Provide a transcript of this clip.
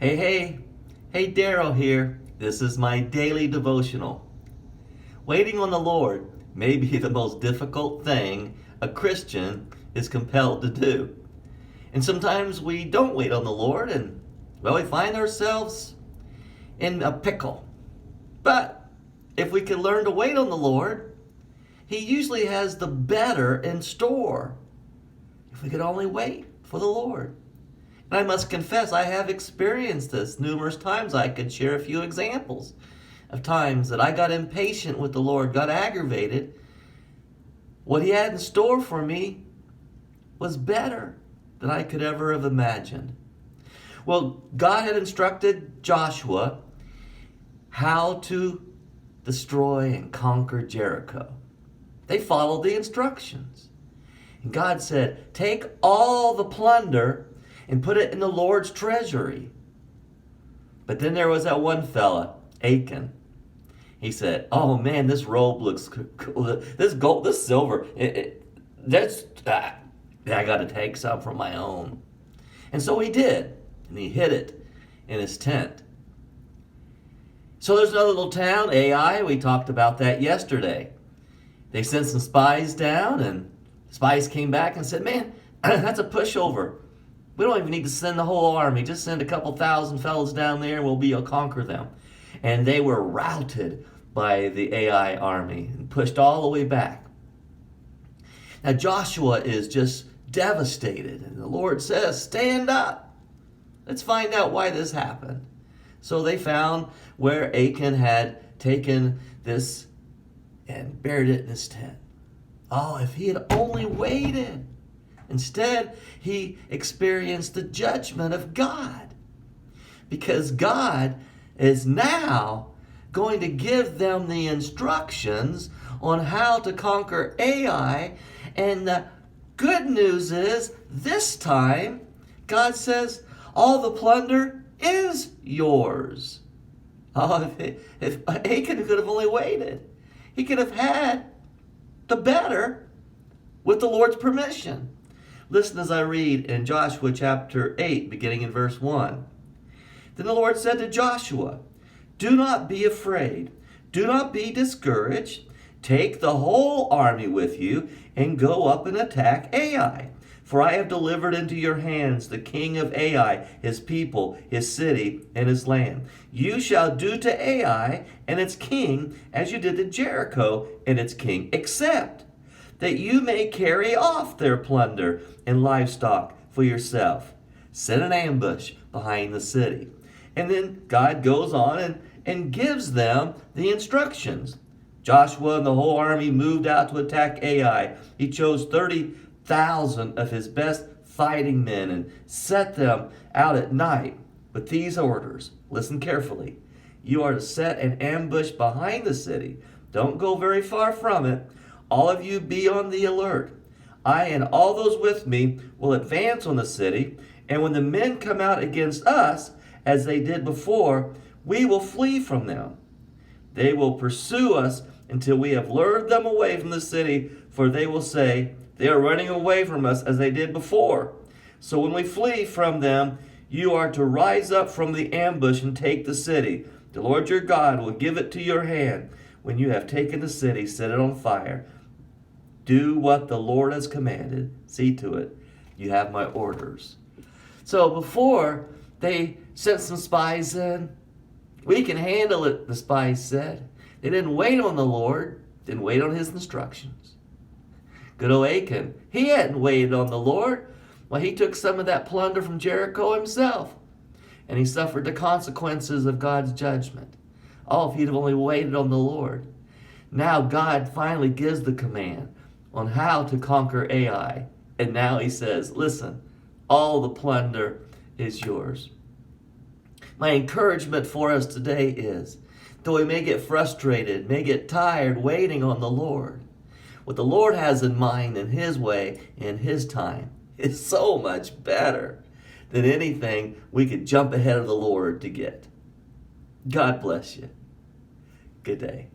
Hey, Daryl here. This is my daily devotional. Waiting on the Lord may be the most difficult thing a Christian is compelled to do. And sometimes we don't wait on the Lord and, we find ourselves in a pickle. But if we can learn to wait on the Lord, He usually has the better in store. If we could only wait for the Lord. And I must confess, I have experienced this numerous times. I could share a few examples of times that I got impatient with the Lord, got aggravated. What He had in store for me was better than I could ever have imagined. Well, God had instructed Joshua how to destroy and conquer Jericho. They followed the instructions. And God said, take all the plunder and put it in the Lord's treasury. But then there was that one fella, Achan. He said, oh man, this robe looks cool. This gold, this silver, I got to take some for my own. And so he did. And he hid it in his tent. So there's another little town, Ai. We talked about that yesterday. They sent some spies down, and spies came back and said, man, that's a pushover. We don't even need to send the whole army. Just send a couple thousand fellas down there and we'll be able to conquer them. And they were routed by the Ai army and pushed all the way back. Now Joshua is just devastated. And the Lord says, stand up. Let's find out why this happened. So they found where Achan had taken this and buried it in his tent. Oh, if he had only waited. Instead, he experienced the judgment of God. Because God is now going to give them the instructions on how to conquer Ai. And the good news is, this time, God says, all the plunder is yours. Oh, if Achan could have only waited, he could have had the better with the Lord's permission. Listen as I read in Joshua chapter 8, beginning in verse 1. Then the Lord said to Joshua, do not be afraid. Do not be discouraged. Take the whole army with you and go up and attack Ai. For I have delivered into your hands the king of Ai, his people, his city, and his land. You shall do to Ai and its king as you did to Jericho and its king, except that you may carry off their plunder and livestock for yourself. Set an ambush behind the city. And then God goes on and gives them the instructions. Joshua and the whole army moved out to attack Ai. He chose 30,000 of his best fighting men and set them out at night with these orders. Listen carefully. You are to set an ambush behind the city. Don't go very far from it. All of you be on the alert. I and all those with me will advance on the city, and when the men come out against us, as they did before, we will flee from them. They will pursue us until we have lured them away from the city, for they will say, they are running away from us as they did before. So when we flee from them, you are to rise up from the ambush and take the city. The Lord your God will give it to your hand. When you have taken the city, set it on fire. Do what the Lord has commanded. See to it. You have my orders. So before they sent some spies in, we can handle it, the spies said. They didn't wait on the Lord, didn't wait on his instructions. Good old Achan, he hadn't waited on the Lord. Well, he took some of that plunder from Jericho himself, and he suffered the consequences of God's judgment. Oh, if he'd have only waited on the Lord. Now God finally gives the command on how to conquer Ai. And now he says, listen, all the plunder is yours. My encouragement for us today is, though we may get frustrated, may get tired waiting on the Lord, what the Lord has in mind in his way, in his time, is so much better than anything we could jump ahead of the Lord to get. God bless you. Good day.